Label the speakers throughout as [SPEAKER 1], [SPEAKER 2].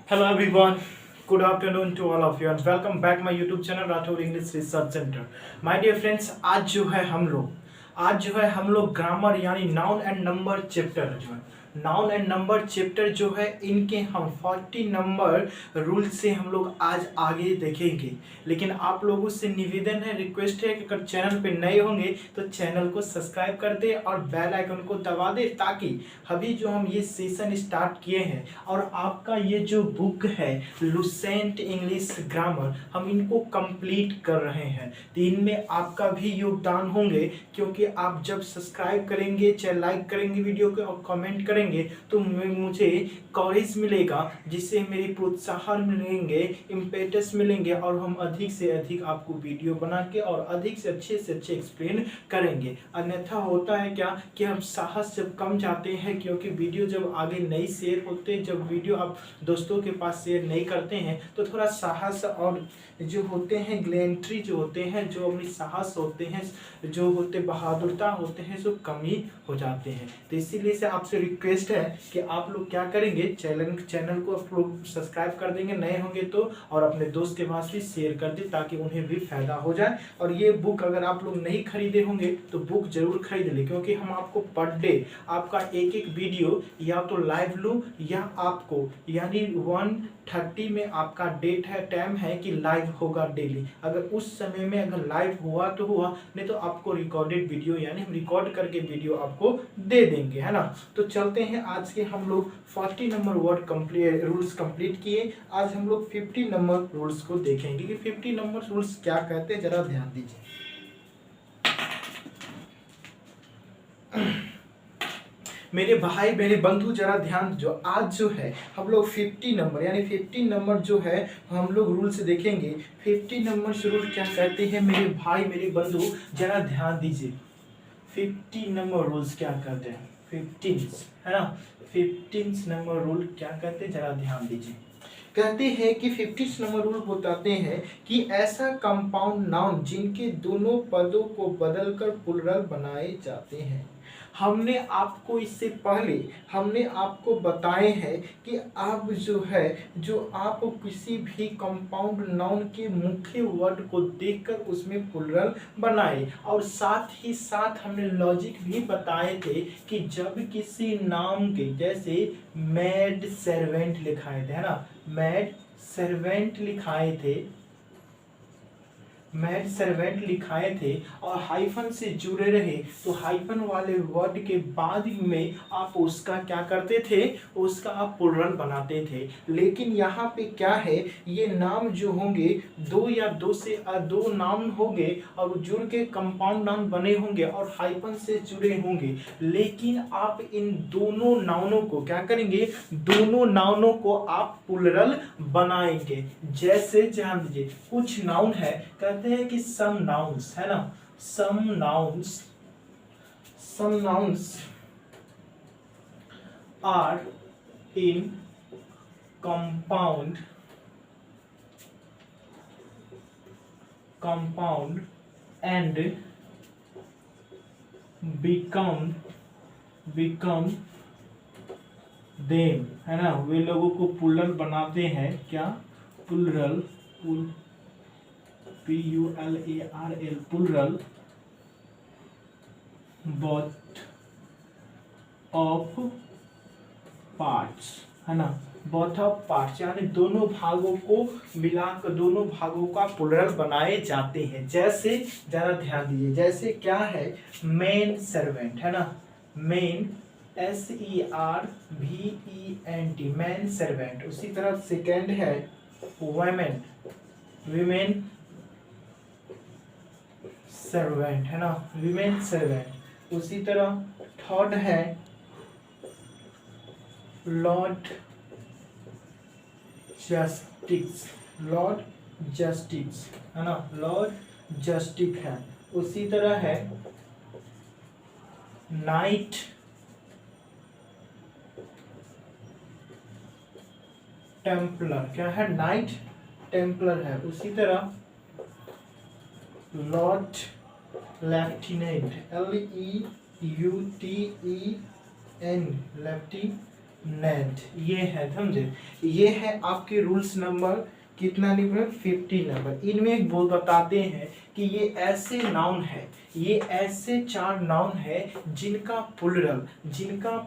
[SPEAKER 1] Hello everyone. Good afternoon to all of you and welcome back my YouTube channel Rathore English research centre. My dear friends, आज जो है हम लोग grammar यानी noun and number chapter जो है noun and number chapter जो है इनके हम 40 नंबर रूल से हम लोग आज आगे देखेंगे. लेकिन आप लोगों से निवेदन है, रिक्वेस्ट है कि अगर चैनल पे नए होंगे तो चैनल को सब्सक्राइब कर दे और बेल आइकन को दबा दे, ताकि अभी जो हम ये सेशन स्टार्ट किए हैं और आपका ये जो बुक है लुसेंट इंग्लिश ग्रामर, हम इनको कंप्लीट कर रहे हैं. तो इनमें आपका भी योगदान होंगे, क्योंकि आप जब सब्सक्राइब करेंगे, चाहे लाइक करेंगे वीडियो को और कमेंट करेंगे तो मुझे कॉरेज मिलेगा, जिससे मेरी प्रोत्साहन मिलेंगे, इम्पेटस मिलेंगे और हम अधिक से अधिक आपको वीडियो बना के और अधिक से अच्छे एक्सप्लेन करेंगे. अन्यथा होता है क्या कि हम साहस जब कम जाते हैं, क्योंकि वीडियो जब आगे नहीं शेयर होते, जब वीडियो आप दोस्तों के पास शेयर नहीं करते हैं तो थोड़ा साहस और जो होते हैं ग्लैंट्री जो होते हैं, जो अपनी साहस होते हैं, जो होते बहादुरता होते हैं, सब कमी हो जाते हैं. तो इसीलिए से आपसे रिक्वेस्ट है कि आप लोग क्या करेंगे, चैनल को आप लोग सब्सक्राइब कर देंगे नए होंगे तो, और अपने दोस्त के पास भी शेयर कर दे ताकि उन्हें भी फायदा हो जाए. और ये बुक अगर आप लोग नहीं खरीदे होंगे तो बुक जरूर खरीद ले, क्योंकि हम आपको पर डे आपका एक एक वीडियो या तो लाइव लूँ या आपको यानी 1:30 में आपका डेट है, टाइम है कि लाइव होगा डेली. अगर उस समय में अगर लाइव हुआ तो हुआ, नहीं तो आपको रिकॉर्डेड वीडियो यानी हम रिकॉर्ड करके वीडियो आपको दे देंगे, है ना. तो चलते हैं, आज के हम लोग 40 number word complete rules complete किए. आज हम लोग 50 नंबर रूल्स को देखेंगे कि 50 नंबर रूल्स क्या कहते हैं, जरा ध्यान दीजिए. मेरे भाई मेरे बंधु जरा ध्यान जो आज जो है हम लोग 50 नंबर यानी 50 नंबर जो है हम लोग रूल से देखेंगे. 50 नंबर रूल क्या कहते हैं मेरे भाई मेरे बंधु, जरा ध्यान दीजिए. 50 नंबर रूल्स क्या कहते हैं, 15 है ना. 15 नंबर रूल क्या कहते हैं, जरा ध्यान दीजिए. कहते हैं कि 50 नंबर रूल बताते हैं कि ऐसा कंपाउंड नाउन जिनके दोनों पदों को बदलकर प्लुरल बनाए जाते हैं. हमने आपको इससे पहले हमने आपको बताए हैं कि आप जो आप किसी भी कंपाउंड नाउन के मुख्य वर्ड को देखकर उसमें प्लुरल बनाए, और साथ ही साथ हमने लॉजिक भी बताए थे कि जब किसी नाम के जैसे मैड सर्वेंट लिखाए थे, है ना, मैड सर्वेंट लिखाए थे और हाइफन से जुड़े रहे, तो हाइफन वाले वर्ड के बाद में आप उसका क्या करते थे, उसका आप प्लुरल बनाते थे. लेकिन यहाँ पे क्या है, ये नाम जो होंगे दो या दो से दो नाम होंगे और जुड़ के कंपाउंड नाउन बने होंगे और हाइफन से जुड़े होंगे. लेकिन आप इन दोनों नाउनों को क्या करेंगे, दोनों नाउनों को आप प्लुरल बनाएंगे. जैसे ध्यान दीजिए, कुछ नाउन है, कहते हैं कि सम नाउन्स, है ना, some nouns are in compound and become them, है ना, वे लोगों को प्लुरल बनाते हैं. क्या plural, PULARL, plural both of parts, है ना, both of parts यानी दोनों भागों को मिलाकर दोनों भागों का प्लुरल बनाए जाते हैं. जैसे जरा ध्यान दीजिए, जैसे क्या है, मेन सर्वेंट, है ना, मेन SERVENT, मैन सर्वेंट. उसी तरह सेकेंड है विमेन सर्वेंट, है ना, विमेन सर्वेंट. उसी तरह थर्ड है लॉर्ड जस्टिस, है ना, लॉर्ड जस्टिस है. उसी तरह है नाइट टेम्पलर, क्या है, नाइट टेम्पलर है. उसी तरह लॉर्ड लेफ्टिनेंट, LEUTEN, ये है, समझे, ये है आपके रूल्स नंबर कितना नंबर 50 नंबर। इनमें एक बोल बताते हैं कि ये ऐसे नाउन है, ये ऐसे 4 नाउन है जिनका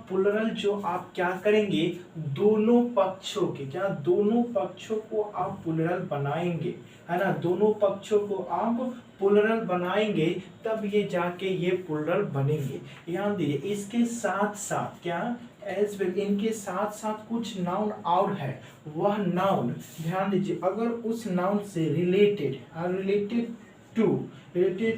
[SPEAKER 1] पुलरल जो आप क्या करेंगे, दोनों पक्षों के, क्या दोनों पक्षों को आप पुलरल बनाएंगे, है ना, दोनों पक्षों को आप पुलरल बनाएंगे तब ये जाके ये पुलरल बनेंगे। ध्यान दीजिए, इसके साथ साथ क्या एज वेल, इनके साथ साथ कुछ नाउन और है। वह नाउन ध्यान दीजिए, अगर उस नाउन से रिलेटेड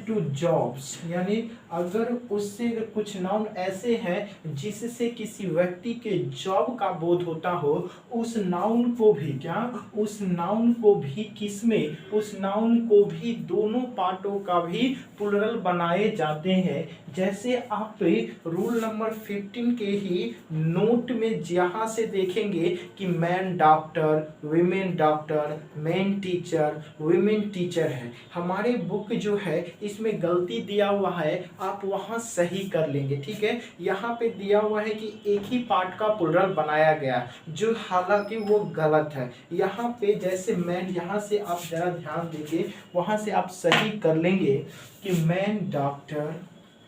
[SPEAKER 1] टू जॉब्स, यानी अगर उससे कुछ नाउन ऐसे हैं जिससे किसी व्यक्ति के जॉब का बोध होता हो, उस नाउन को भी क्या, उस नाउन को भी किसमें, उस नाउन को भी दोनों पार्टों का भी प्लुरल बनाए जाते हैं। जैसे आप रूल नंबर 15 के ही नोट में यहाँ से देखेंगे कि man doctor, women doctor, man teacher, women teacher है। हमारे बुक जो है इसमें गलती दिया हुआ है, आप वहाँ सही कर लेंगे, ठीक है। यहाँ पे दिया हुआ है कि एक ही पार्ट का प्लुरल बनाया गया, जो हालांकि वो गलत है। यहाँ पे जैसे मैन, यहाँ से आप जरा ध्यान देंगे, वहाँ से आप सही कर लेंगे कि मैन डॉक्टर,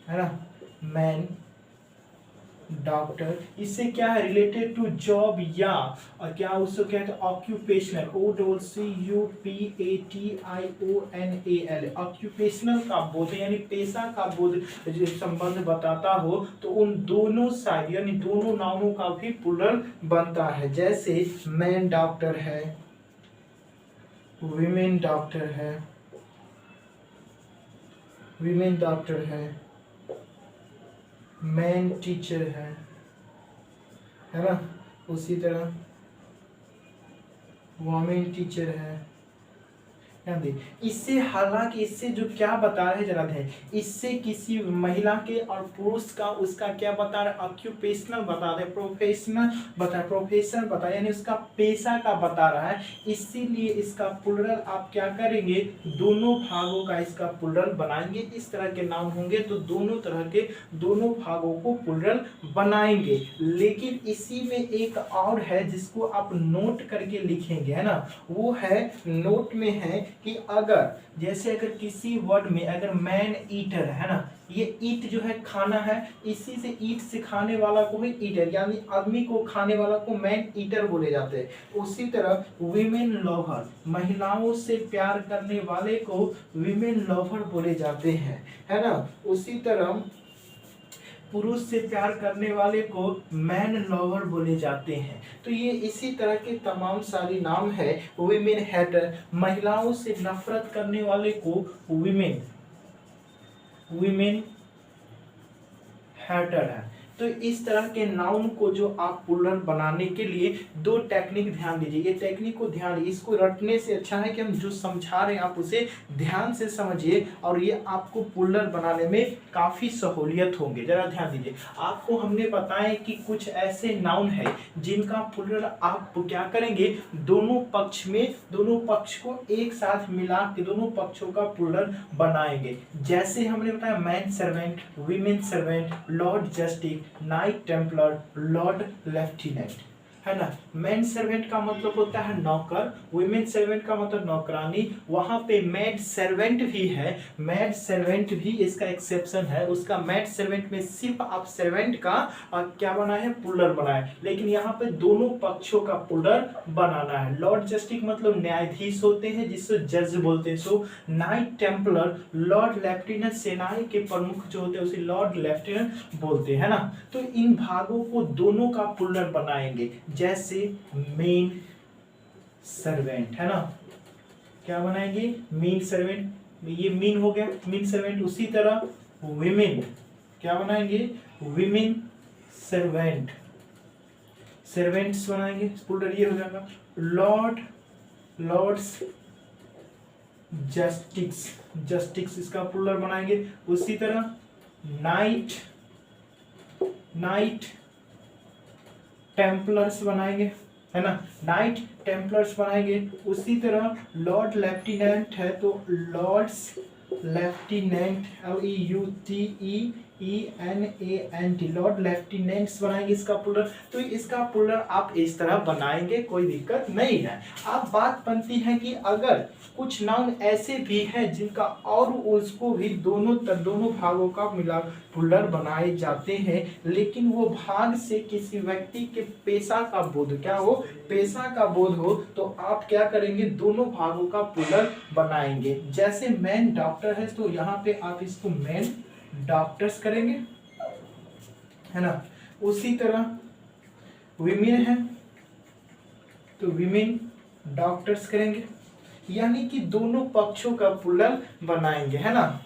[SPEAKER 1] है ना, मैन डॉक्टर, इससे क्या है, रिलेटेड टू जॉब, या और क्या उसको कहते हैं ऑक्यूपेशनल, OCCUPATIONAL, ऑक्यूपेशनल का बोध यानी पेशा का बोध जो संबंध बताता हो, तो उन दोनों साइड यानी दोनों नाउनों का भी प्लुरल बनता है। जैसे मैन डॉक्टर है, वीमेन डॉक्टर है, वीमेन डॉक्टर है, मैन टीचर है ना, उसी तरह वोमेन टीचर है। इससे हालांकि इससे जो क्या बता रहे जरा ध्यान, इससे किसी महिला के और पुरुष का उसका क्या बता रहे, ऑक्यूपेशनल बता रहे, प्रोफेशन बता यानी उसका पेशा का बता रहा है। इसीलिए इसका प्लुरल आप क्या करेंगे, दोनों भागों का इसका प्लुरल बनाएंगे। इस तरह के नाम होंगे तो दोनों तरह के दोनों भागों को प्लुरल बनाएंगे। लेकिन इसी में एक और है जिसको आप नोट करके लिखेंगे, है ना, वो है नोट में है कि अगर जैसे अगर किसी वर्ड में अगर मैन ईटर है ना, ये ईट जो है खाना है, इसी से ईट से खाने वाला को ही ईटर यानी आदमी को खाने वाला को मैन ईटर बोले जाते हैं। उसी तरह वीमेन लवर, महिलाओं से प्यार करने वाले को वीमेन लवर बोले जाते हैं, है ना। उसी तरह पुरुष से प्यार करने वाले को मैन लवर बोले जाते हैं। तो ये इसी तरह के तमाम सारी नाम है। वीमेन हेटर, महिलाओं से नफरत करने वाले को वीमेन हेटर है। तो इस तरह के नाउन को जो आप प्लुरल बनाने के लिए दो टेक्निक ध्यान दीजिए, ये टेक्निक को ध्यान दीजिए, इसको रटने से अच्छा है कि हम जो समझा रहे हैं आप उसे ध्यान से समझिए और ये आपको प्लुरल बनाने में काफ़ी सहूलियत होंगे। जरा ध्यान दीजिए, आपको हमने बताया कि कुछ ऐसे नाउन है जिनका प्लुरल आप क्या करेंगे, दोनों पक्ष में दोनों पक्ष को एक साथ मिला के दोनों पक्षों का प्लुरल बनाएंगे। जैसे हमने बताया man servant, women servant, Lord justice, night Templar, Lord lieutenant, है ना। मैन सर्वेंट का मतलब होता है नौकर, वीमेन सर्वेंट का मतलब नौकरानी। वहां पे मैड सर्वेंट भी है, मैड सर्वेंट भी इसका एक्सेप्शन है। उसका मैड सर्वेंट में सिर्फ आप सर्वेंट का क्या बना है, प्लुरल बनाए, लेकिन यहाँ पे दोनों पक्षों का प्लुरल बनाना है। लॉर्ड जस्टिस मतलब न्यायाधीश होते हैं जिसको जज बोलते हैं। सो नाइट टेम्पलर, लॉर्ड लेफ्टिनेंट सेनाएं के प्रमुख जो होते हैं उसे लॉर्ड लेफ्टिनेंट बोलते हैं ना। तो इन भागों को दोनों का प्लुरल बनाएंगे। जैसे मेन सर्वेंट, है ना, क्या बनाएंगे, मेन सर्वेंट, ये मीन हो गया मेन सर्वेंट। उसी तरह विमेन, क्या बनाएंगे, विमेन सर्वेंट, सर्वेंट्स बनाएंगे, प्लुरल ये हो जाएगा। लॉर्ड्स जस्टिस, जस्टिस इसका प्लुरल बनाएंगे। उसी तरह नाइट टेम्पलर्स बनाएंगे, है ना, नाइट टेम्पलर्स बनाएंगे। उसी तरह लॉर्ड लेफ्टिनेंट है तो lords lieutenant, ENANT lord lieutenants बनाएंगे इसका प्लूरल। तो इसका प्लूरल आप इस तरह बनाएंगे, कोई दिक्कत नहीं है। अब बात बनती है कि अगर कुछ नाउन ऐसे भी हैं जिनका और उसको भी दोनों भागों का मिला प्लूरल बनाए जाते हैं, लेकिन वो भाग से किसी व्यक्ति के पेशा का बोध क्या हो, पेशा का बोध हो, तो आप क्या करेंगे, दोनों भागों का प्लूरल बनाएंगे। जैसे मैन डॉक्टर है तो यहाँ पे आप इसको मैन डॉक्टर्स करेंगे, है ना। उसी तरह विमेन है तो विमेन डॉक्टर्स करेंगे, यानी कि दोनों पक्षों का प्लूरल बनाएंगे, है ना।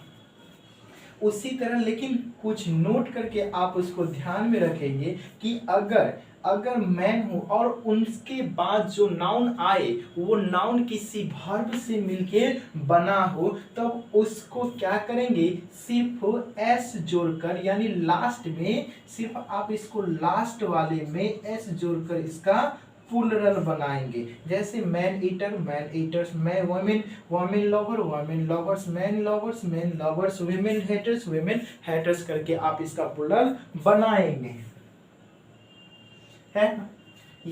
[SPEAKER 1] उसी तरह लेकिन कुछ नोट करके आप उसको ध्यान में रखेंगे कि अगर मैन हो और उसके बाद जो नाउन आए वो नाउन किसी वर्ब से मिलके बना हो, तब उसको क्या करेंगे, सिर्फ एस जोड़कर, यानी लास्ट में सिर्फ आप इसको लास्ट वाले में एस जोड़कर इसका प्लूरल बनाएंगे। जैसे man eater man eaters, man women women lover women lovers, man lovers man lovers, women haters women haters करके आप इसका प्लूरल बनाएंगे, है।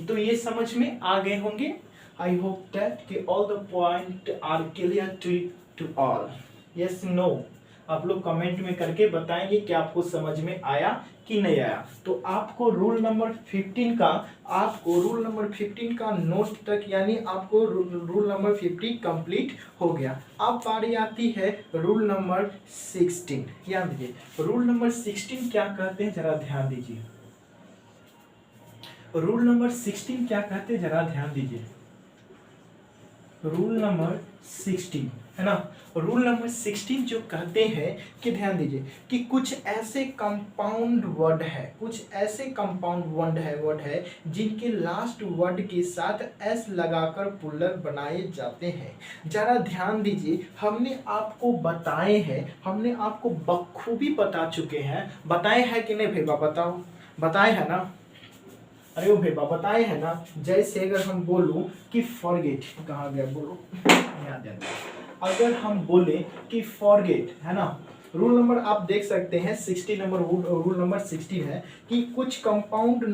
[SPEAKER 1] तो ये समझ में आ गए होंगे। आई होप दैट कि all the point are clear to all. Yes no आप लोग कमेंट में करके बताएंगे कि आपको समझ में आया कि नहीं आया। तो आपको रूल नंबर 15 का नोट तक, यानी आपको रूल नंबर 50 कंप्लीट हो गया। अब बारी आती है रूल नंबर 16। ध्यान दीजिए रूल नंबर 16 क्या कहते हैं, जरा ध्यान दीजिए। रूल नंबर 16 क्या कहते हैं, जरा ध्यान दीजिए। रूल नंबर 16 है ना। रूल नंबर 16 जो कहते हैं कि ध्यान दीजिए कि कुछ ऐसे कंपाउंड वर्ड है जिनके लास्ट वर्ड के साथ एस लगाकर प्लूरल बनाए जाते हैं। जरा ध्यान दीजिए, हमने आपको बताए हैं, हमने आपको बखूबी बता चुके हैं। बताए हैं कि नहीं भैया, बताओ, बताए हैं ना। अरे वो भैया बताए हैं ना। जैसे अगर हम बोलूं कि फॉरगेट, कहाँ गया बोलो, अगर हम बोले कि फॉरगेट, है ना, रूल नंबर आप देख सकते हैं 60 नंबर रूल नंबर 16 है कि कुछ कंपाउंड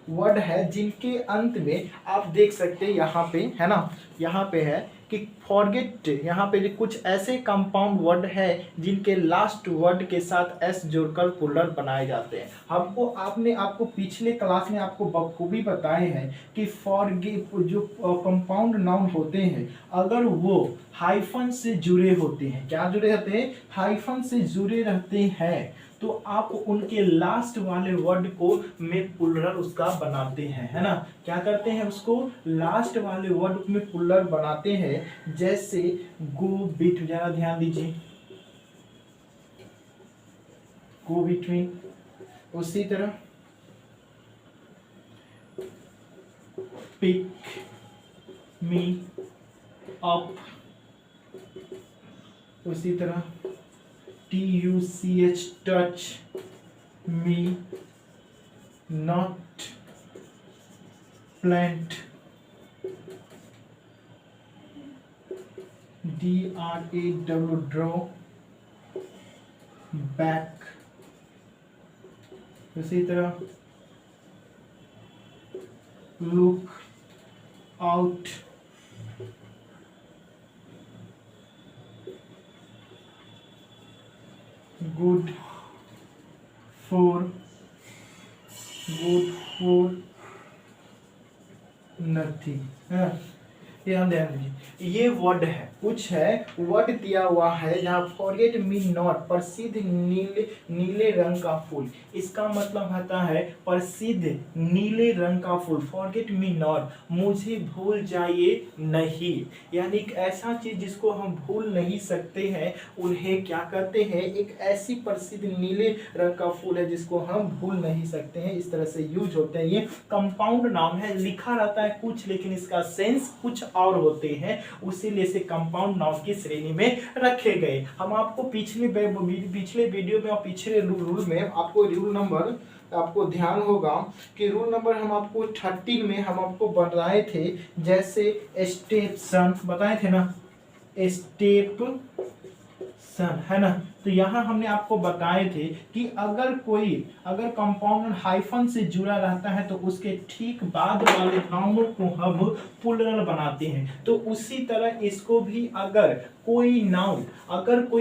[SPEAKER 1] वर्ड है जिनके अंत में आप देख सकते हैं यहाँ पे, है ना, यहाँ पे है कि फॉरगेट, यहाँ पे कुछ ऐसे कंपाउंड वर्ड है जिनके लास्ट वर्ड के साथ एस जोड़कर प्लूरल बनाए जाते हैं। आपको पिछले क्लास में आपको बखूबी बताए हैं कि फॉरगेट जो कंपाउंड नाउन होते हैं अगर वो हाइफन से जुड़े होते हैं, क्या जुड़े होते हैं, हाइफन से जुड़े रहते हैं, तो आप उनके लास्ट वाले वर्ड को में प्लूरल उसका बनाते हैं, है ना। क्या करते हैं, उसको लास्ट वाले वर्ड में प्लूरल बनाते हैं। जैसे गो बिट, जरा ध्यान दीजिए, गो बिटवीन। उसी तरह पिक मी अप, उसी तरह TUCH touch me not plant, DRAW draw back, उसी तरह look out, good for nothing, हाँ। ये हम ध्यान दीजिए, ये वर्ड है, कुछ है वर्ड दिया हुआ है जहाँ फॉरगेट मी नॉट, प्रसिद्ध नीले रंग का फूल, इसका मतलब होता है प्रसिद्ध नीले रंग का फूल। फॉरगेट मी नॉट, मुझे भूल जाइए नहीं, यानी एक ऐसा चीज जिसको हम भूल नहीं सकते हैं, उन्हें क्या करते हैं, एक ऐसी प्रसिद्ध नीले रंग का फूल है जिसको हम भूल नहीं सकते हैं, इस तरह से यूज होते हैं। ये कंपाउंड नाउन है, लिखा रहता है कुछ लेकिन इसका सेंस कुछ और होते हैं, उसीलिए से कंपाउंड नाउन की श्रेणी में रखे गए। हम आपको पिछले वीडियो में और पिछले रूल में आपको रूल नंबर, आपको ध्यान होगा कि रूल नंबर हम आपको 13 में हम आपको बताए थे, जैसे स्टेप सन बताए थे ना, स्टेप सन, है ना, तो यहाँ हमने आपको बताए थे कि अगर कंपाउंड हाइफन से जुड़ा रहता है तो उसके ठीक बाद वाले नाउन को हम प्लूरल बनाते हैं। तो उसी तरह इसको भी अगर कोई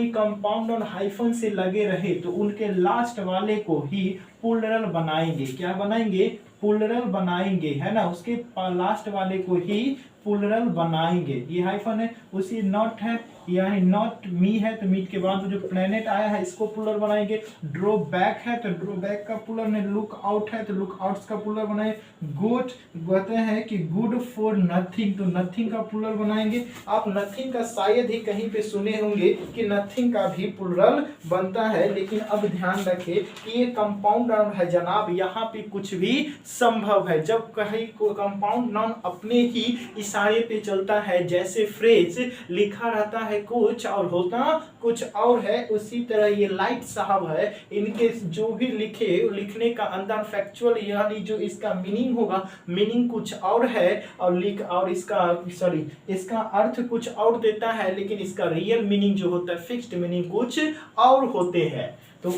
[SPEAKER 1] कंपाउंड और हाइफन से लगे रहे तो उनके लास्ट वाले को ही प्लूरल बनाएंगे। क्या बनाएंगे? प्लूरल बनाएंगे, है ना। उसके लास्ट वाले को ही प्लूरल बनाएंगे। ये हाइफन है, उसी नॉट है, यानी नॉट मी है तो मीट के बाद जो प्लेनेट आया है इसको प्लूरल बनाएंगे। ड्रॉ बैक है तो ड्रॉ बैक का प्लूरल में, लुक आउट है तो लुक आउट्स का प्लूरल बनाएंगे। गुड कहते हैं कि गुड फॉर नथिंग, तो नथिंग का प्लूरल बनाएंगे। आप नथिंग का शायद ही कहीं पे सुने होंगे कि नथिंग का भी प्लूरल बनता है, लेकिन अब ध्यान रखें कि ये कंपाउंड नाउन है जनाब, यहाँ पे कुछ भी संभव है। जब कहीं को कंपाउंड नाउन अपने ही इशारे पे चलता है, जैसे फ्रेज लिखा रहता है कुछ और होता कुछ और है, उसी तरह ये लाइट साहब है, इनके जो भी लिखने का अंदर फैक्चुअल यानी जो इसका मीनिंग होगा, मीनिंग कुछ और है और इसका अर्थ कुछ और देता है, लेकिन इसका रियल मीनिंग जो होता है, फिक्स्ड मीनिंग कुछ और होते हैं। तो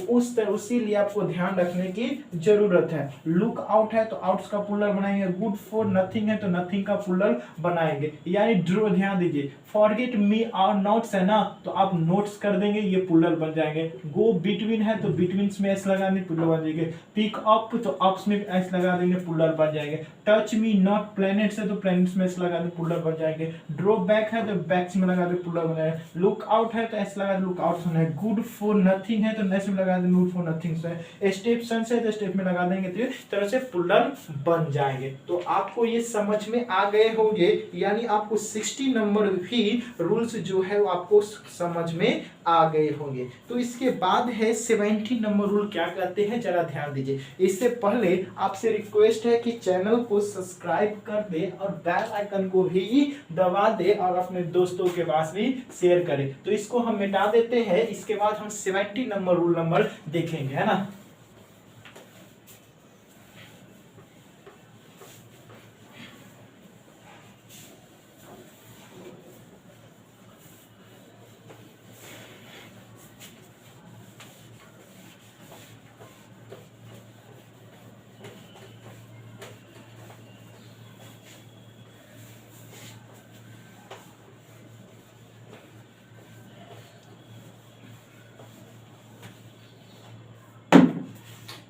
[SPEAKER 1] उसी लिए आपको ध्यान रखने की जरूरत है। लुक आउट है तो आउट्स का प्लूरल बनाएंगे। गुड फॉर नथिंग है तो नथिंग का प्लूरल बनाएंगे। यानी ड्रॉ, ध्यान दीजिए, फॉरगेट मी आवर नोट्स है ना, तो आप नोट्स कर देंगे, ये प्लूरल बन जाएंगे। गो बिटवीन है तो बिटवीन्स में एस लगा देंगे, प्लूरल बन जाएंगे। पिक अप तो अप्स में एस लगा देंगे, प्लूरल बन जाएंगे। टच मी नॉट प्लैनेट्स है तो प्लैनेट्स में एस लगा देंगे, प्लूरल बन जाएंगे। ड्रॉ बैक है तो बैक्स में लगा देंगे, प्लूरल बन जाएगा। लुक आउट है तो एस लगा देंगे, लुक आउट्स होना है। गुड फॉर नथिंग है तो नेस में लगा देंगे, गुड फॉर नथिंग से। स्टेप सन से तो स्टेप में लगा देंगे, तो इस तरह से प्लूरल बन जाएंगे। तो आपको ये समझ में आ गए होंगे, यानी आपको 60 नंबर भी रूल्स जो है वो आपको समझ में आ गए होंगे। तो इसके बाद है 70 नंबर रूल, क्या कहते हैं जरा ध्यान दीजिए। इससे पहले आपसे रिक्वेस्ट है कि चैनल को सब्सक्राइब कर दे और बेल आइकन को भी दबा दे और अपने दोस्तों के पास भी शेयर करें। तो इसको हम मिटा देते हैं, इसके बाद हम 70 नंबर रूल नंबर देखेंगे, है ना।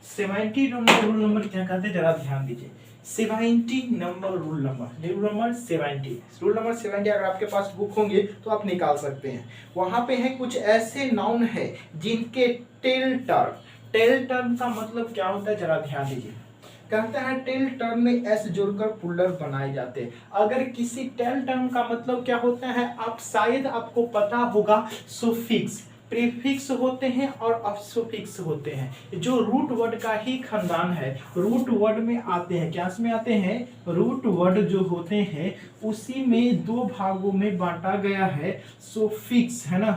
[SPEAKER 1] सेवेंटी नंबर रूल नंबर क्या कहते हैं जरा ध्यान दीजिए। 70 number rule number 70, rule number 70 अगर आपके पास बुक होंगे तो आप निकाल सकते हैं। वहां पे है कुछ ऐसे नाउन है जिनके टेल टर्म का मतलब क्या होता है जरा ध्यान दीजिए। कहता है टेल टर्म में एस जोड़कर प्लूरल बनाए जाते हैं। अगर किसी टेल टर्म का मतलब क्या होता है, आप शायद आपको पता होगा, सुफिक्स, प्रीफिक्स होते हैं और अफिक्स होते हैं, जो रूट वर्ड का ही खानदान है। रूट वर्ड में आते हैं, क्या में आते हैं, रूट वर्ड जो होते हैं उसी में दो भागों में बांटा गया है, सुफिक्स, है ना।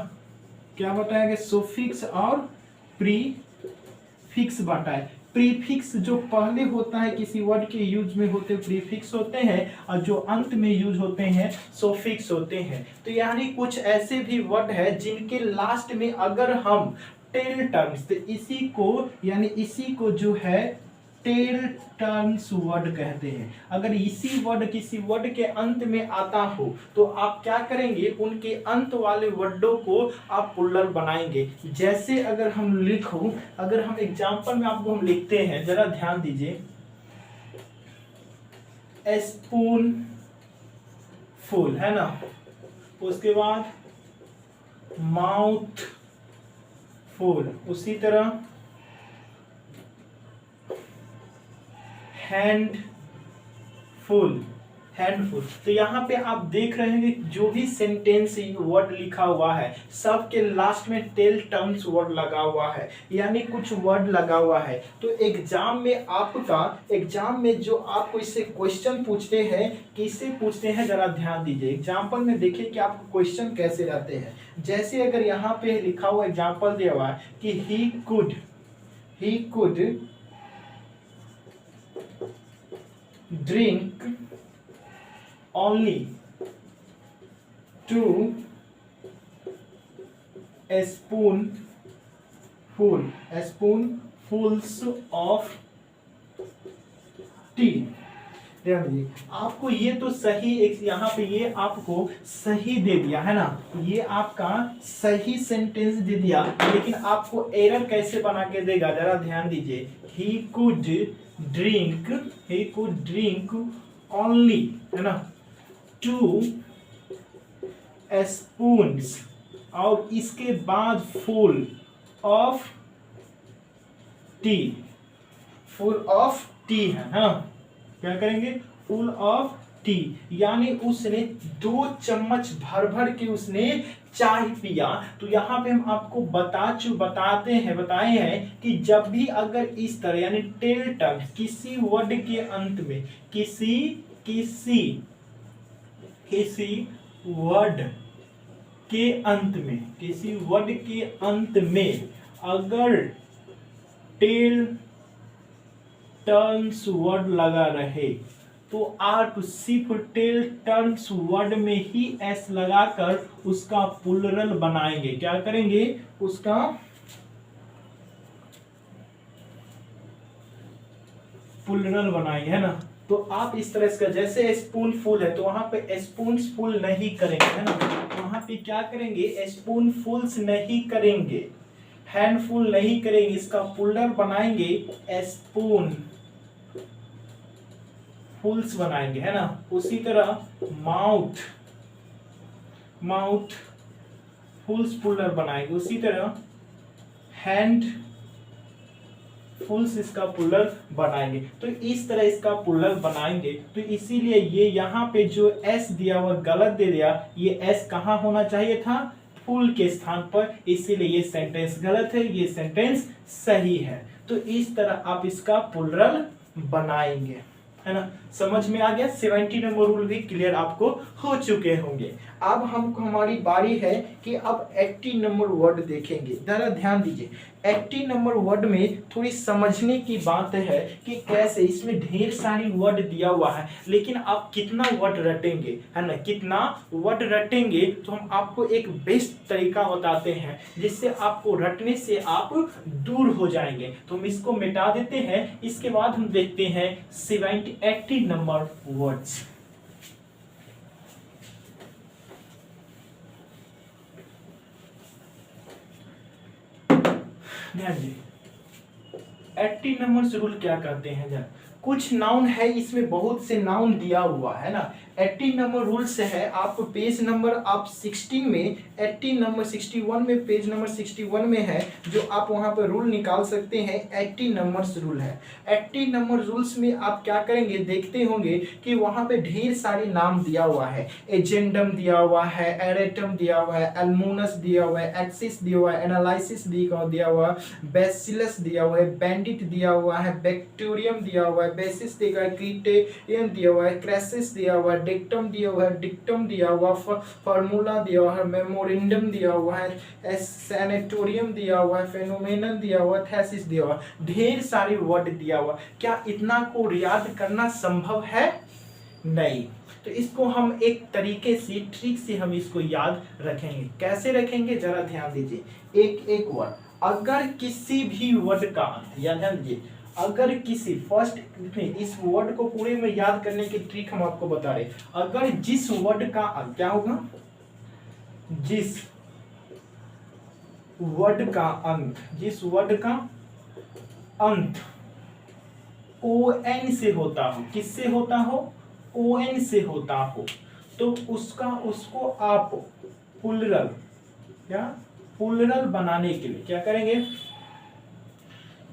[SPEAKER 1] क्या बताया गया, सुफिक्स और प्रीफिक्स बांटा है। प्रीफिक्स जो पहले होता है किसी वर्ड के यूज में होते प्रीफिक्स होते हैं, और जो अंत में यूज होते हैं सुफिक्स होते हैं। तो यानी कुछ ऐसे भी वर्ड है जिनके लास्ट में अगर हम टेल टर्म्स, तो इसी को जो है टेल टर्म्स वर्ड कहते हैं। अगर इसी वर्ड किसी वर्ड के अंत में आता हो तो आप क्या करेंगे, उनके अंत वाले वर्डों को आप प्लूरल बनाएंगे। जैसे अगर हम एग्जांपल में आपको हम लिखते हैं, जरा ध्यान दीजिए, स्पून फुल, है ना। उसके बाद माउथ फुल, उसी तरह हैंडफुल। तो यहाँ पे आप देख रहे हैं जो भी सेंटेंस वर्ड लिखा हुआ है सबके लास्ट में टेल टर्म्स वर्ड लगा हुआ है, यानी कुछ वर्ड लगा हुआ है। तो एग्जाम में जो आपको इससे क्वेश्चन पूछते हैं, किससे पूछते हैं जरा ध्यान दीजिए। एग्जाम्पल में देखिए कि आपको क्वेश्चन कैसे रहते हैं। जैसे अगर यहाँ पे लिखा हुआ एग्जाम्पल दिया हुआ है कि he could drink only 2 spoon full, spoon fulls of tea. ध्यान दीजिए, आपको ये तो सही एक यहाँ पे ये आपको सही दे दिया है ना, ये आपका सही सेंटेंस दे दिया, लेकिन आपको एरर कैसे बना के देगा जरा ध्यान दीजिए। ही कुड ड्रिंक ओनली, है ना, 2 स्पून्स, और इसके बाद फुल ऑफ टी है ना, क्या करेंगे, फुल ऑफ टी, यानी उसने 2 चम्मच भर भर के उसने चाय पिया। तो यहाँ पे हम आपको बताए हैं कि जब भी अगर इस तरह यानी टेल टर्म किसी वर्ड के अंत में किसी वर्ड के अंत में अगर टेल टर्न्स वर्ड लगा रहे तो आप सिर्फ टेल टर्न्स वर्ड में ही एस लगाकर उसका प्लुरल बनाएंगे। क्या करेंगे, उसका प्लुरल बनाएंगे, है ना। तो आप इस तरह से, जैसे स्पून फुल है तो वहां पे स्पून फुल नहीं करेंगे, है ना, वहां पे क्या करेंगे, स्पून फुल्स नहीं करेंगे, हैंडफुल नहीं करेंगे, इसका प्लुरल बनाएंगे स्पून फुल्स बनाएंगे, है ना। उसी तरह माउथ फुल्स प्लुरल बनाएंगे, उसी तरह हैंड फुल्स इसका प्लुरल बनाएंगे। तो इस तरह इसका प्लुरल बनाएंगे। तो इसीलिए ये यहाँ पे जो एस दिया हुआ गलत दे दिया, ये एस कहाँ होना चाहिए था, फुल के स्थान पर, इसीलिए ये सेंटेंस गलत है, ये सेंटेंस सही है। तो इस तरह आप इसका प्लुरल बनाएंगे, है ना। समझ में आ गया, 70 नंबर रूल भी क्लियर आपको हो चुके होंगे। अब हमको हमारी बारी है कि अब 80 नंबर वर्ड देखेंगे। जरा ध्यान दीजिए, 80 नंबर वर्ड में थोड़ी समझने की बात है कि कैसे, इसमें ढेर सारी वर्ड दिया हुआ है, लेकिन आप कितना वर्ड रटेंगे, है ना, कितना वर्ड रटेंगे। तो हम आपको एक बेस्ट तरीका बताते हैं जिससे आपको रटने से आप दूर हो जाएंगे। तो हम इसको मिटा देते हैं, इसके बाद हम देखते हैं 80 नंबर वर्ड्स। ध्यान दीजिए, 80 नंबर्स रूल क्या कहते हैं जरा। कुछ नाउन है, इसमें बहुत से नाउन दिया हुआ है ना। 80 नंबर रूल से है, आप पेज नंबर आप 16 में 80 नंबर 61 में, पेज नंबर 61 में है, जो आप वहां पर रूल निकाल सकते हैं। 80 नंबर्स रूल है। 80 नंबर रूल्स में आप क्या करेंगे, देखते होंगे कि वहां पे ढेर सारे नाम दिया हुआ है। एजेंडम दिया हुआ है, एरेटम दिया हुआ है, एल्मोनस दिया हुआ है, एक्सिस दिया हुआ है, एनालिसिस दिया हुआ है, बेसिलस दिया हुआ है, बैंडिट दिया हुआ है, बैक्टीरियम दिया हुआ है, बेसिस दिया हुआ है, क्रिटेरियम दिया हुआ है, क्रेसिस दिया हुआ है, डिक्टम दिया हुआ है, डिक्टम दिया हुआ, फार्मूला दिया हुआ है, मेमोरेंडम दिया हुआ है, सैनेटोरियम दिया हुआ है, फेनोमेनन दिया हुआ है, थेसिस दिया हुआ है। ढेर सारे वर्ड दिया हुआ। क्या इतना को याद करना संभव है? नहीं। तो इसको हम एक तरीके से, ट्रिक से हम इसको याद रखेंगे। कैसे रखेंगे जरा ध्यान दीजिए। एक एक वर्ड, अगर किसी भी वर्ड का अंत, या ध्यान दीजिए, अगर किसी फर्स्ट, इस वर्ड को पूरे में याद करने की ट्रिक हम आपको बता रहे। अगर जिस वर्ड का अंत क्या होगा, जिस वर्ड का अंत ON से होता हो, किससे होता हो, ON से होता हो, तो उसको आप प्लुरल, प्लुरल बनाने के लिए क्या करेंगे,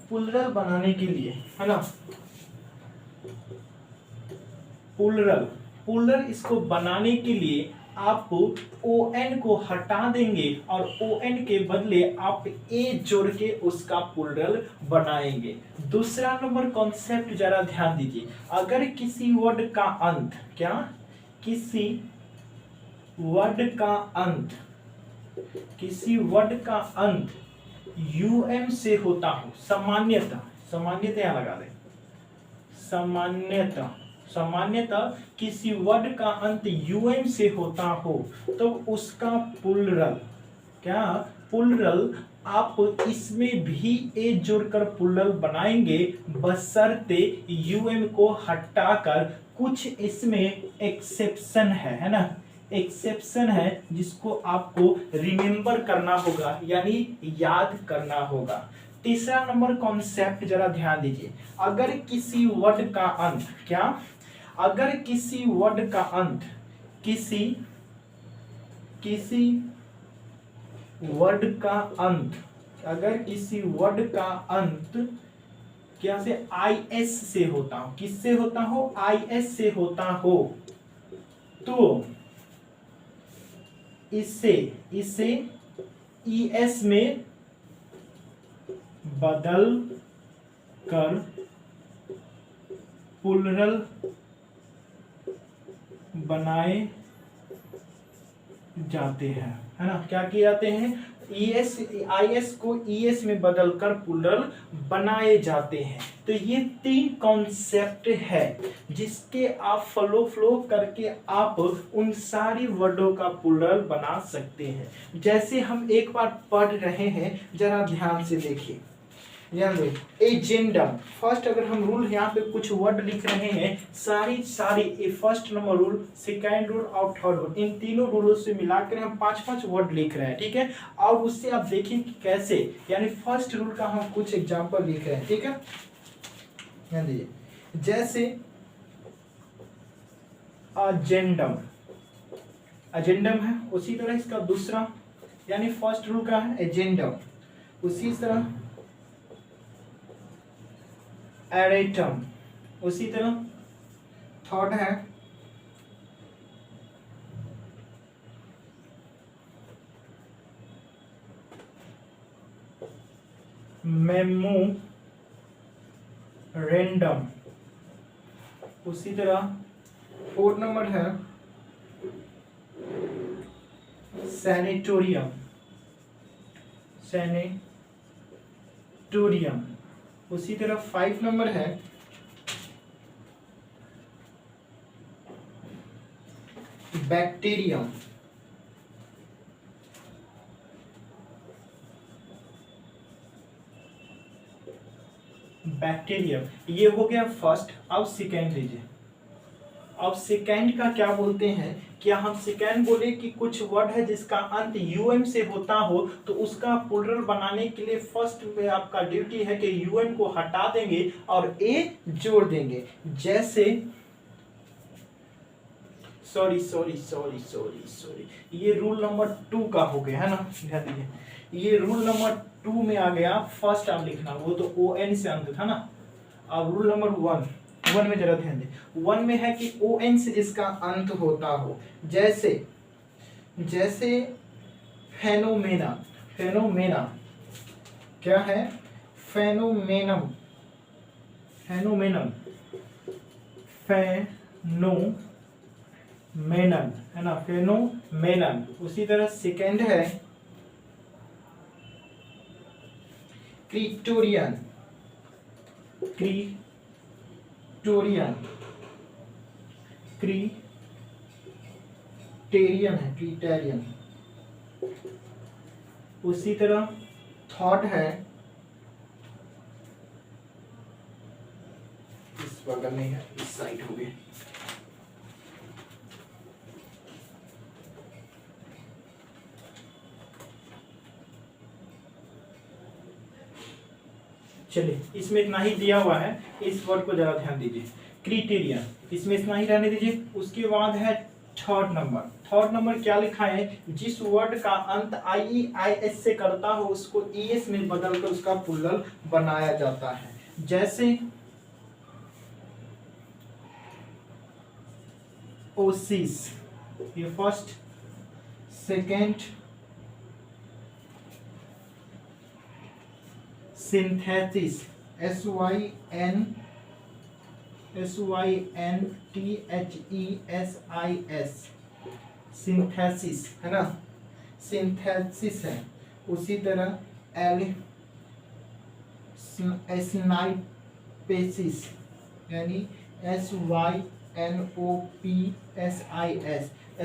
[SPEAKER 1] प्लुरल बनाने के लिए, है ना, प्लुरल इसको बनाने के लिए आप ON को हटा देंगे और ON के बदले आप A जोड़ के उसका प्लुरल बनाएंगे। दूसरा नंबर कॉन्सेप्ट जरा ध्यान दीजिए। अगर किसी वर्ड का अंत, किसी वर्ड का अंत UM से होता हो, सामान्यतः यहाँ लगा दें, सामान्यतः किसी वर्ड का अंत UM से होता हो तो उसका प्लुरल, प्लुरल आप इसमें भी ए जोड़कर प्लूरल बनाएंगे, बशर्ते यूएम को हटाकर। कुछ इसमें एक्सेप्शन है ना, एक्सेप्शन है जिसको आपको रिमेंबर करना होगा, यानी याद करना होगा। तीसरा नंबर कॉन्सेप्ट जरा ध्यान दीजिए। अगर किसी वर्ड का अंत, क्या, अगर किसी वर्ड का अंत किसी किसी वर्ड का अंत, अगर किसी वर्ड का अंत क्या से आई एस से होता हो, किससे होता हो, आई एस से होता हो, तो इसे इसे ई एस में बदल कर प्लूरल बनाए जाते हैं, है ना। क्या किए जाते हैं, ईएस आई एस को ईएस में बदलकर प्लूरल बनाए जाते हैं। तो ये तीन कॉन्सेप्ट है जिसके आप फ्लो करके आप उन सारी वर्डों का प्लूरल बना सकते हैं। जैसे हम एक बार पढ़ रहे हैं, जरा ध्यान से देखिए, ध्यान दो। एजेंडम, फर्स्ट अगर हम रूल यहाँ पे कुछ वर्ड लिख रहे हैं, सारी first number rule, second rule और थर्ड रूल, इन तीनों रूलों से मिलाकर हम 5-5 वर्ड लिख रहे हैं, ठीक है। और उससे आप देखिए कि कैसे, यानी फर्स्ट रूल का हम कुछ एग्जांपल लिख रहे हैं, ठीक है। ध्यान दीजिए, जैसे अजेंडम, अजेंडम है, उसी तरह इसका दूसरा, यानी फर्स्ट रूल का है एजेंडम, उसी तरह एरेटम, उसी तरह थर्ड है मेमोरेंडम, उसी तरह फोर्थ नंबर है सैनिटोरियम, सैनिटोरियम, उसी तरह 5 नंबर है बैक्टीरियम, बैक्टीरियम। ये हो गया फर्स्ट। अब सेकेंड लीजिए, अब सेकेंड का क्या बोलते हैं, क्या हम सेकेंड बोले कि कुछ वर्ड है जिसका अंत यूएम से होता हो, तो उसका प्लूरल बनाने के लिए फर्स्ट में आपका ड्यूटी है कि यूएम को हटा देंगे और ए जोड़ देंगे। जैसे सॉरी, ये रूल नंबर 2 का हो गया, है ना। ध्यान दीजिए, ये रूल नंबर 2 में आ गया, फर्स्ट आप लिखना, वो तो ओ एन से अंत था ना। अब रूल नंबर 1 में जरा ध्यान दें। 1 में है कि ओ एन से जिसका अंत होता हो, जैसे फेनोमेना, फेनोमेना क्या है, फेनोमेनम, फेनोमेनम, फेनोमेनन, है ना, फेनोमेनन। उसी तरह सेकेंड है क्रिटोरियन, क्रिटोरियन, क्रिटेरियन है, क्रिटेरियन। उसी तरह थर्ड है, इस बगल में है, इस साइड हो गए, चलिए इसमें इतना ही दिया हुआ है, इस वर्ड को जरा ध्यान दीजिए, क्रिटेरियन, इसमें इतना ही रहने दीजिए। उसके बाद है थर्ड नंबर। थर्ड नंबर क्या लिखा है, जिस वर्ड का अंत आई एस से करता हो उसको ई एस में बदलकर उसका प्लूरल बनाया जाता है। जैसे ओसिस, ये first, second synthesis, SYNTHESIS, synthesis, है ना, सिंथेसिस है। उसी तरह स्नाइपेसिस, यानी SYNOPSIS,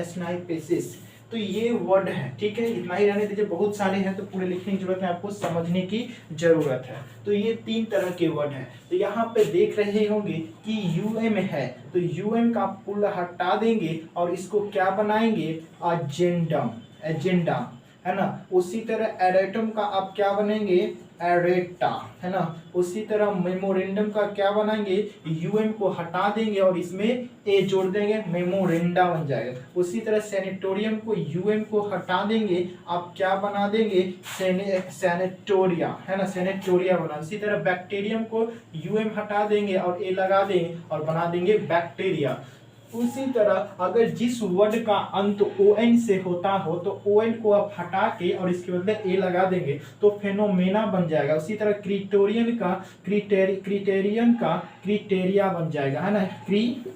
[SPEAKER 1] स्नाइपेसिस। तो ये वर्ड है, ठीक है, इतना ही रहने दीजिए, बहुत सारे हैं तो पूरे लिखने की जरूरत है, आपको समझने की जरूरत है। तो ये 3 तरह के वर्ड हैं। तो यहाँ पे देख रहे होंगे कि यूएम है, तो यूएम का आप पूरा हटा देंगे और इसको क्या बनाएंगे, एजेंडम, एजेंडा, है ना। उसी तरह एरेटम का आप क्या बनेंगे, एरेटा, है ना। उसी तरह मेमोरेंडम का क्या बनाएंगे, यूएम को हटा देंगे और इसमें ए जोड़ देंगे, मेमोरेंडा बन जाएगा। उसी तरह सेनेटोरियम को यूएम को हटा देंगे, आप क्या बना देंगे, सेनेटोरिया, है ना, सेनेटोरिया बना। उसी तरह बैक्टीरियम को यूएम हटा देंगे और ए लगा देंगे और बना देंगे बैक्टीरिया। उसी तरह अगर जिस वर्ड का अंत ओएन से होता हो तो ओएन को आप हटा के और इसके बदले ए लगा देंगे तो फेनोमेना बन जाएगा। उसी तरह क्रिटोरियन का क्रिटेरियन का क्रिटेरिया बन जाएगा, है ना, क्रिटेरिया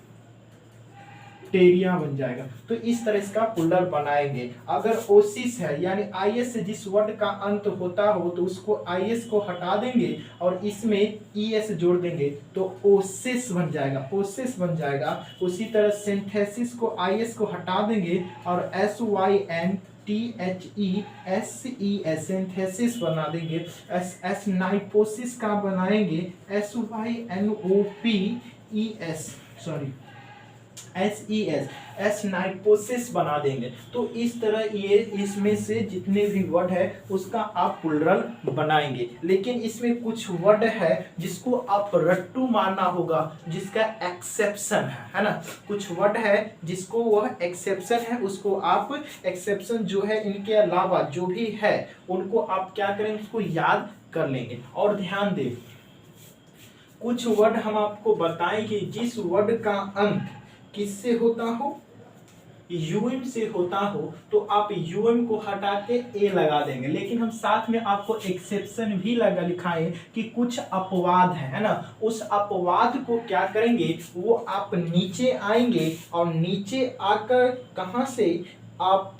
[SPEAKER 1] बन जाएगा। तो इस तरह इसका प्लूरल बनाएंगे। अगर ओसिस है यानी आईएस से जिस वर्ड का अंत होता हो तो उसको आईएस को हटा देंगे और इसमें ईएस जोड़ देंगे तो ओसिस बन जाएगा, ओसिस बन जाएगा। उसी तरह सिंथेसिस को आईएस को हटा देंगे और SYNTHESES सिंथेसिस बना देंगे। एस नाइपोसिस का बनाएंगे SYNOPES, सॉरी SES, एस नाइपोसिस बना देंगे। तो इस तरह ये इसमें से जितने भी वर्ड है उसका आप प्लूरल बनाएंगे। लेकिन इसमें कुछ वर्ड है जिसको आप रट्टू मानना होगा, जिसका एक्सेप्शन है ना। कुछ वर्ड है जिसको वह एक्सेप्शन है, उसको आप एक्सेप्शन जो है इनके अलावा जो भी है उनको आप क्या करेंगे, उसको याद कर लेंगे। और ध्यान दें, कुछ वर्ड हम आपको बताएं कि जिस वर्ड का अंत किससे होता हो, यूएम से होता हो तो आप यूएम को हटा के ए लगा देंगे। लेकिन हम साथ में आपको एक्सेप्शन भी लगा लिखाएं कि कुछ अपवाद है ना, उस अपवाद को क्या करेंगे, वो आप नीचे आएंगे और नीचे आकर कहां से आप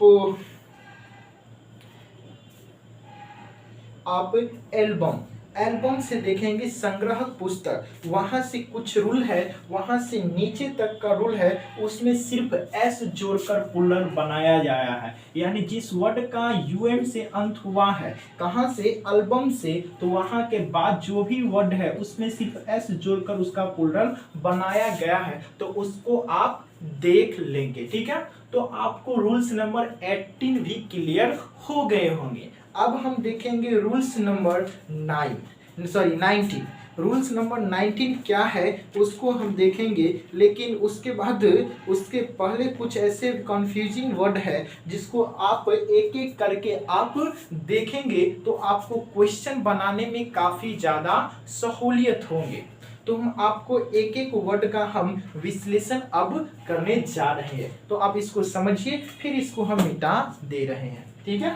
[SPEAKER 1] एल्बम से देखेंगे, संग्रह पुस्तक, वहां से कुछ रूल है, वहां से नीचे तक का रूल है, उसमें सिर्फ एस जोड़कर प्लूरल बनाया गया है। यानी जिस वर्ड का यूएम से अंत हुआ है, कहां से, एल्बम से, तो वहां के बाद जो भी वर्ड है उसमें सिर्फ एस जोड़कर उसका प्लूरल बनाया गया है, तो उसको आप देख लेंगे, ठीक है। तो आपको रूल्स नंबर 18 भी क्लियर हो गए होंगे। अब हम देखेंगे रूल्स नंबर 19। रूल्स नंबर 19 क्या है उसको हम देखेंगे, लेकिन उसके बाद उसके पहले कुछ ऐसे कंफ्यूजिंग वर्ड है जिसको आप एक एक करके आप देखेंगे तो आपको क्वेश्चन बनाने में काफ़ी ज़्यादा सहूलियत होंगे। तो हम आपको एक एक वर्ड का हम विश्लेषण अब करने जा रहे हैं, तो आप इसको समझिए, फिर इसको हम मिटा दे रहे हैं, ठीक है।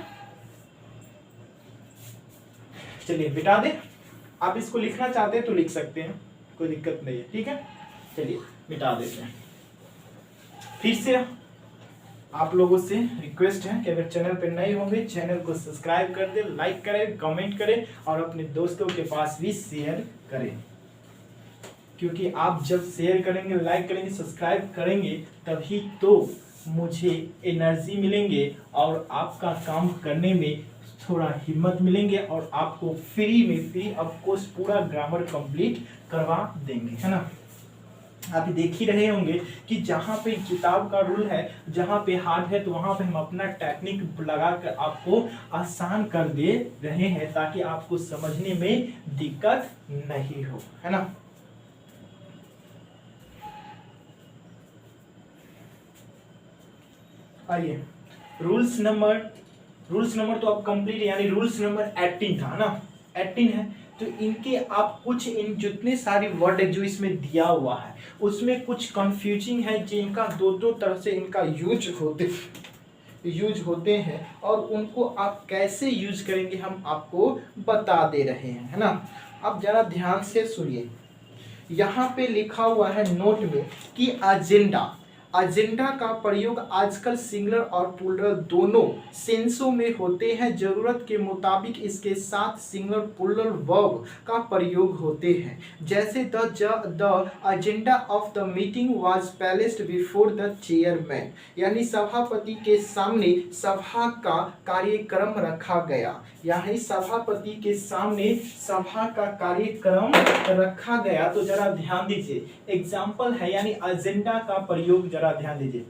[SPEAKER 1] चलिए मिटा दे। आप इसको लिखना चाहते हैं तो लिख सकते हैं, कोई दिक्कत नहीं है, ठीक है। चलिए मिटा देते हैं। फिर से आप लोगों से रिक्वेस्ट है कि अगर चैनल पर नए होंगे चैनल को सब्सक्राइब कर दें, लाइक करें, कमेंट करें और अपने दोस्तों के पास भी शेयर करें, क्योंकि आप जब शेयर करेंगे, लाइक करेंगे, सब्सक्राइब करेंगे तभी तो मुझे एनर्जी मिलेंगे और आपका काम करने में थोड़ा हिम्मत मिलेंगे और आपको फ्री ऑफ कॉस्ट पूरा ग्रामर कंप्लीट करवा देंगे, है ना। आप देख ही रहे होंगे कि जहाँ पे किताब का रूल है, जहाँ पे हार्ड है, तो वहाँ पे हम अपना टेक्निक लगाकर आपको आसान कर दे रहे हैं ताकि आपको समझने में दिक्कत नहीं हो, है ना। आइए, रूल्स नंबर तो अब कंप्लीट, यानी रूल्स नंबर 18 था ना, 18 है। तो इनके आप कुछ इन जितने सारे वर्ड जो इसमें दिया हुआ है उसमें कुछ कंफ्यूजिंग है, जिनका दो तरह से इनका यूज होते हैं और उनको आप कैसे यूज करेंगे हम आपको बता दे रहे हैं, है ना। अब जरा ध्यान से सुनिए, यहाँ पे लिखा हुआ है नोट में कि एजेंडा। एजेंडा का प्रयोग आजकल सिंगुलर और प्लूरल दोनों सेंसों में होते हैं। जरूरत के मुताबिक इसके साथ सिंगुलर प्लूरल वर्ब का प्रयोग होते हैं। जैसे the agenda of the meeting was placed before the chairman, यानी सभापति के सामने सभा का कार्यक्रम रखा गया, यानी सभापति के सामने सभा का कार्यक्रम रखा गया। तो जरा ध्यान दीजिए, एग्जाम्पल है यानी एजेंडा का प्रयोग, जरा ध्यान दीजिए।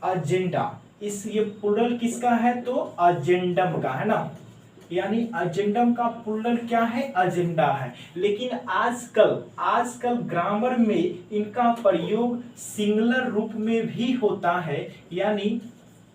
[SPEAKER 1] एजेंडा, इस ये प्लूरल किसका है? तो एजेंडम का है ना, यानी एजेंडम का प्लूरल क्या है? एजेंडा है। लेकिन आजकल ग्रामर में इनका प्रयोग सिंगुलर रूप में भी होता है, यानी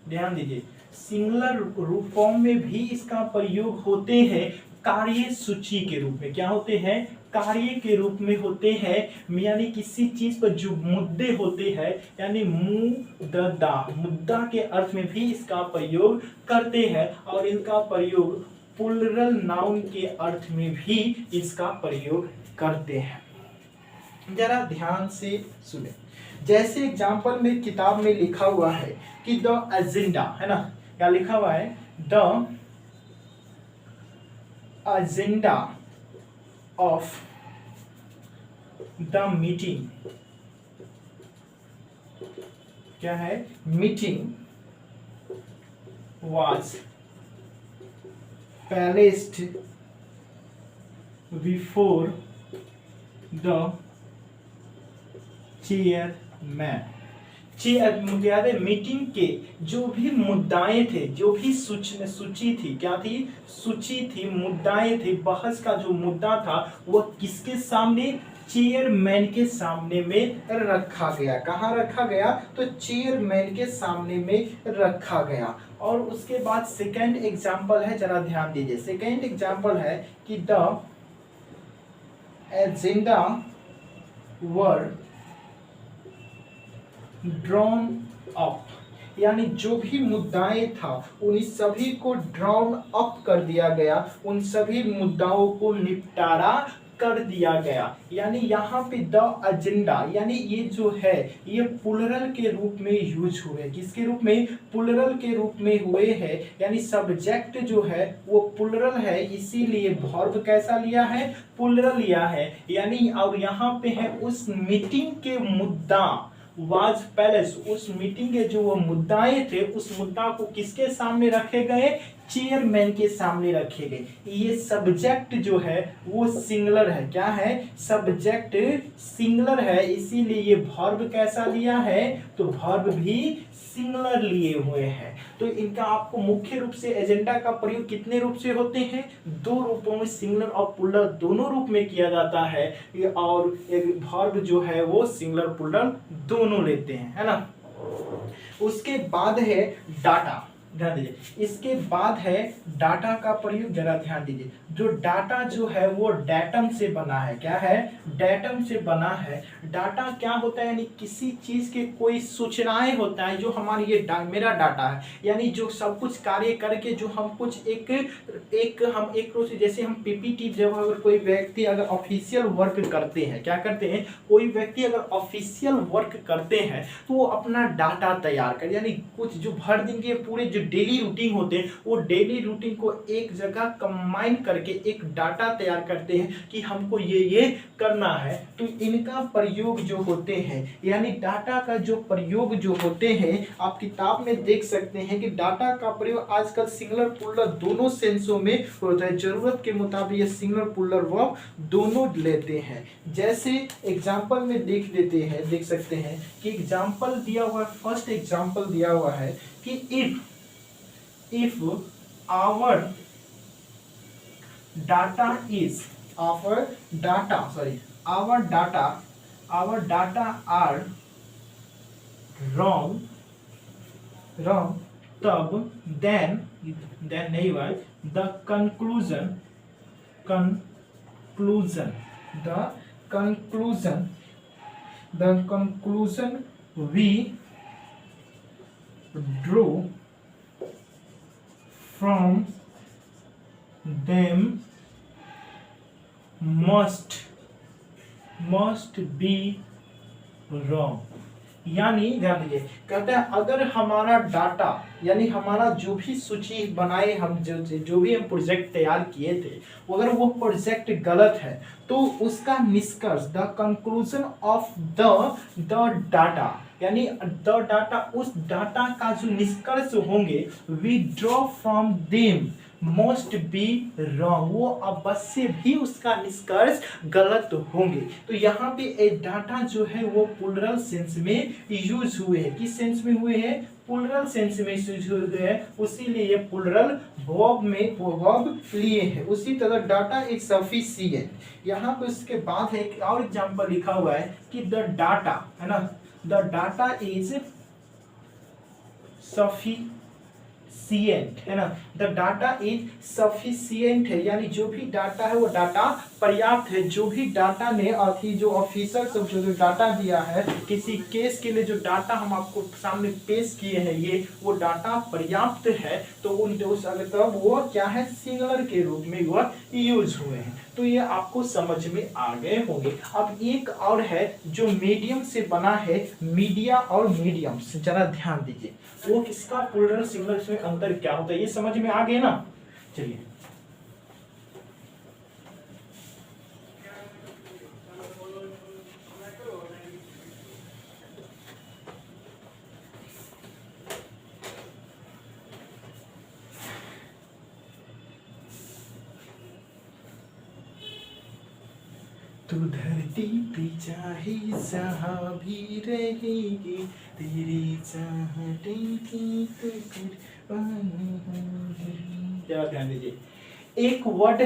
[SPEAKER 1] ध्यान दीजिए सिंगुलर रूप फॉर्म में भी इसका प्रयोग होते हैं कार्य सूची के रूप में। क्या होते हैं? कार्य के रूप में होते हैं, यानी किसी चीज पर जो मुद्दे होते हैं, यानी मुद्दा के अर्थ में भी इसका प्रयोग करते हैं। और इनका प्रयोग प्लूरल नाउन के अर्थ में भी इसका प्रयोग करते हैं। जरा ध्यान से सुने, जैसे एग्जाम्पल में किताब में लिखा हुआ है कि द एजेंडा, है ना, क्या लिखा हुआ है? The agenda of the meeting, क्या है? Meeting was placed before the chairman. याद है, मीटिंग के जो भी मुद्दाएं थे, जो भी सूची थी, क्या थी? सूची थी, मुद्दाएं थे, बहस का जो मुद्दा था वो किसके सामने? चेयरमैन के सामने में रखा गया। कहाँ रखा गया? तो चेयरमैन के सामने में रखा गया। और उसके बाद सेकेंड एग्जाम्पल है, जरा ध्यान दीजिए। सेकेंड एग्जाम्पल है कि the agenda were drawn up, यानी जो भी मुद्दाएं था उन सभी को ड्रॉन अप कर दिया गया, उन सभी मुद्दाओं को निपटारा कर दिया गया। यानी यहाँ पे द एजेंडा, यानी ये जो है ये प्लूरल के रूप में यूज हुए। किसके रूप में? प्लूरल के रूप में हुए हैं, यानी सब्जेक्ट जो है वो प्लूरल है, इसीलिए वर्ब कैसा लिया है? प्लूरल लिया है। यानी और यहाँ पे है उस मीटिंग के मुद्दा वाज पैलेस, उस मीटिंग के जो वो मुद्दाएं थे उस मुद्दा को किसके सामने रखे गए? चेयरमैन के सामने रखे गए। ये सब्जेक्ट जो है वो सिंगुलर है। क्या है? सब्जेक्ट सिंगुलर है, इसीलिए ये वर्ब कैसा लिया है? तो वर्ब भी सिंगुलर लिए हुए हैं। तो इनका आपको मुख्य रूप से एजेंडा का प्रयोग कितने रूप से होते हैं? दो रूपों में, सिंगुलर और प्लूरल दोनों रूप में किया जाता है। और एक वर्ब जो है वो सिंगुलर प्लूरल दोनों लेते हैं, है ना। उसके बाद है डाटा, ध्यान दीजिए। इसके बाद है डाटा का प्रयोग, जरा ध्यान दीजिए। जो डाटा जो है वो डेटम से बना है। क्या है? डेटम से बना है। डाटा क्या होता है? यानी किसी चीज के कोई सूचनाएं होता है, जो हमारी ये मेरा डाटा है, यानी जो सब कुछ कार्य करके जो हम कुछ हम एक रोज, जैसे हम पीपीटी, जब अगर कोई व्यक्ति अगर ऑफिशियल वर्क करते हैं, क्या करते हैं? कोई व्यक्ति अगर ऑफिशियल वर्क करते हैं तो वो अपना डाटा तैयार कर, यानी कुछ जो भर दिन के पूरे जो डेली रूटीन होते हैं वो डेली रूटीन को एक जगह कंबाइन करके एक डाटा तैयार करते हैं कि हमको ये करना है। तो इनका प्रयोग जो होते हैं, यानी डाटा का जो प्रयोग जो होते हैं, आप किताब में देख सकते हैं कि डाटा का प्रयोग आजकल सिंगुलर प्लूरल दोनों सेंसों में होता है। जरूरत के मुताबिक ये सिंगुलर प्लूरल वर्ब दोनों लेते हैं। जैसे एग्जाम्पल में देख सकते हैं कि एग्जाम्पल दिया हुआ है, फर्स्ट एग्जाम्पल दिया हुआ है कि if our data are wrong, तब then नहीं हुआ, the conclusion we drew from them must be wrong। यानी ध्यान दीजिए, कहते हैं अगर हमारा डाटा यानी हमारा जो भी सूची बनाए हम जो भी हम प्रोजेक्ट तैयार किए थे, अगर वो प्रोजेक्ट गलत है तो उसका निष्कर्ष the conclusion of the data यानी द डाटा उस डाटा का जो निष्कर्ष होंगे we draw from them most be wrong, वो अवश्य भी उसका निष्कर्ष गलत होंगे। तो यहाँ पे ए डाटा जो है वो प्लूरल सेंस में यूज हुए हैं। किस सेंस में हुए हैं? प्लूरल सेंस में यूज हुए हैं, उसीलिए ये प्लूरल वर्ब लिए हैं। उसी तरह डाटा एक सफिशिएंट, यहाँ पे उसके बाद है एक और एग्जांपल लिखा हुआ है कि द डाटा है ना, द डाटा इज सफिशिएंट है ना, द डाटा इज सफिशिएंट है, यानी जो भी डाटा है वो डाटा पर्याप्त है। जो भी डाटा ने अभी जो ऑफिसर सब जो डाटा दिया है किसी केस के लिए, जो डाटा हम आपको सामने पेश किए हैं ये वो डाटा पर्याप्त है, तो उस अगर तब वो क्या है सिंगुलर के रूप में वह यूज हुए हैं। तो ये आपको समझ में आ गए होंगे। अब एक और है जो मीडियम से बना है, मीडिया और मीडियम्स, जरा ध्यान दीजिए वो किसका प्लूरल सिंगुलर में अंतर क्या होता है, ये समझ में आ गए ना। चलिए तू धरती पे चाहे जहाँ भी रहेगी तेरी चाहते की तो कुर्बानी होगी। जरा ध्यान दीजिए, एक वर्ड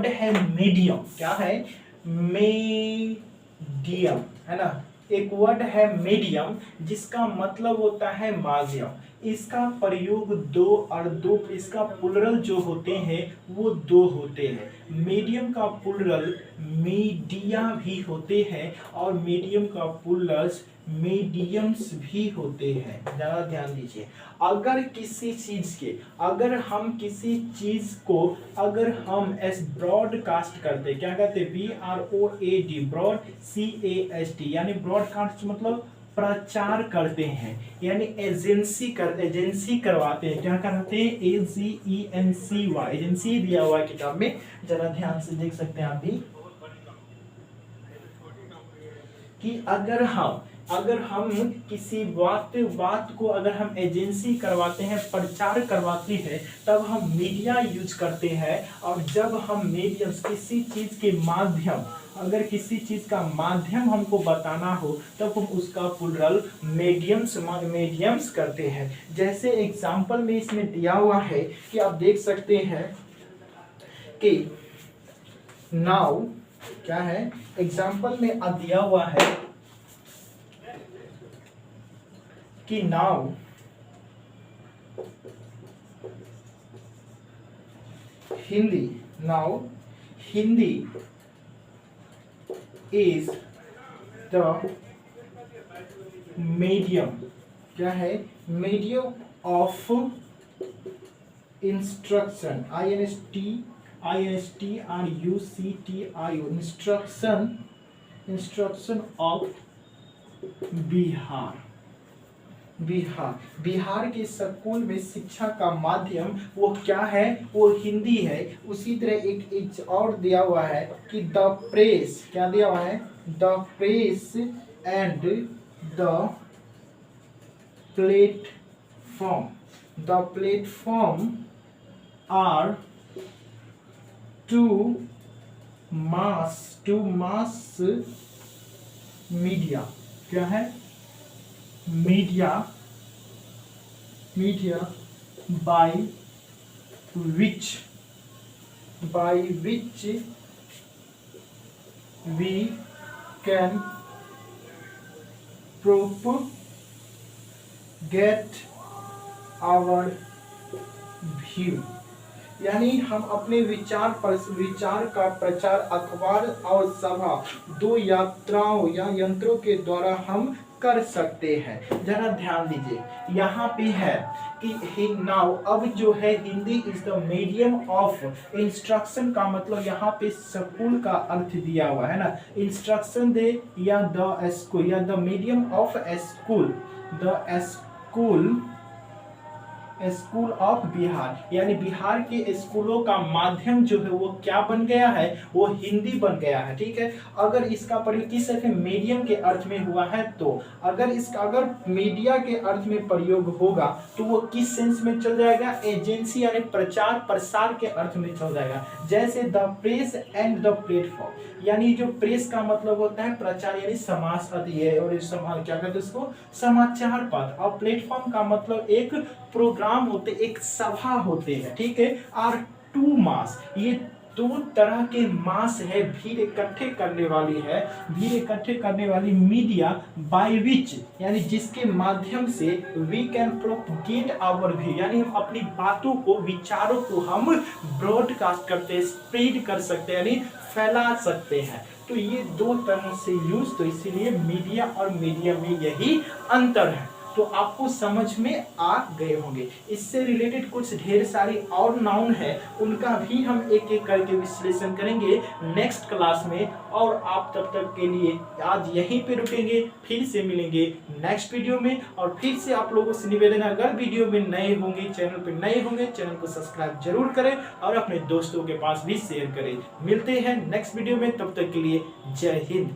[SPEAKER 1] है मीडियम, क्या है? मीडियम है ना, एक वर्ड है मीडियम जिसका मतलब होता है माध्यम। इसका प्रयोग दो और दो, इसका प्लूरल जो होते हैं वो दो होते हैं। मीडियम का प्लूरल मीडिया भी होते हैं और मीडियम का प्लूरल मीडियम्स भी होते हैं। ज़्यादा ध्यान दीजिए, अगर किसी चीज के अगर हम किसी चीज को अगर हम एस ब्रॉडकास्ट करते, क्या कहते हैं? BROAD, ब्रॉड CAST, यानी ब्रॉडकास्ट मतलब प्रचार करते हैं, यानी एजेंसी करवाते हैं। क्या करते हैं? AGENCY, एजेंसी दिया हुआ है किताब में, जरा ध्यान से देख सकते हैं आप भी कि अगर हम किसी बात को अगर हम एजेंसी करवाते हैं, प्रचार करवाते हैं, तब हम मीडिया यूज करते हैं। और जब हम मीडियम किसी चीज के माध्यम, अगर किसी चीज का माध्यम हमको बताना हो तब हम उसका प्लूरल मीडियम्स करते हैं। जैसे एग्जांपल में इसमें दिया हुआ है कि आप देख सकते हैं कि नाउ क्या है, एग्जांपल में दिया हुआ है कि now Hindi is the medium, क्या है? Medium of instruction, instruction of Bihar के स्कूल में शिक्षा का माध्यम वो क्या है? वो हिंदी है। उसी तरह एक और दिया हुआ है कि द प्रेस, क्या दिया हुआ है? The press and the platform are two mass media, क्या है? Media by which we can propagate our view, यानी हम अपने विचार का प्रचार अखबार और सभा दो यात्राओं या यंत्रों के द्वारा हम कर सकते हैं। जरा ध्यान दीजिए, यहाँ पे है कि नाउ अब जो है Hindi is the medium of instruction का मतलब यहाँ पे स्कूल का अर्थ दिया हुआ है ना, इंस्ट्रक्शन दे या द स्कूल या the medium of school, the school, school of Bihar, यानी बिहार के स्कूलों का माध्यम जो है वो क्या बन गया है, वो हिंदी बन गया है। ठीक है, अगर इसका प्रयोग किस अर्थ में, मीडियम के अर्थ में हुआ है, तो अगर इसका अगर मीडिया के अर्थ में प्रयोग होगा तो वो किस सेंस में चल जाएगा, एजेंसी यानी प्रचार प्रसार के अर्थ में चल जाएगा। जैसे the press and the platform, यानी जो प्रेस का मतलब होता है प्रचार यानी समाचार, और क्या कहते हैं उसको, समाचार पत्र, और प्लेटफॉर्म का मतलब एक प्रोग्राम होते, एक सभा होते हैं। ठीक है, आर टू मास, ये दो तरह के मास है, भीड़ इकट्ठे करने वाली है, भीड़ इकट्ठे करने वाली मीडिया बाय विच, यानी जिसके माध्यम से we can propagate our view, यानी हम अपनी बातों को, विचारों को हम ब्रॉडकास्ट करते हैं, स्प्रेड कर सकते हैं, यानी फैला सकते हैं। तो ये दो तरह से यूज, तो इसीलिए मीडिया और मीडिया में यही अंतर है। तो आपको समझ में आ गए होंगे। इससे रिलेटेड कुछ ढेर सारी और नाउन है, उनका भी हम एक एक करके विश्लेषण करेंगे नेक्स्ट क्लास में। और आप तब तक के लिए आज यहीं पे रुकेंगे, फिर से मिलेंगे नेक्स्ट वीडियो में। और फिर से आप लोगों से निवेदन है, अगर वीडियो में नए होंगे, चैनल पे नए होंगे, चैनल को सब्सक्राइब जरूर करें और अपने दोस्तों के पास भी शेयर करें। मिलते हैं नेक्स्ट वीडियो में, तब तक के लिए जय हिंद।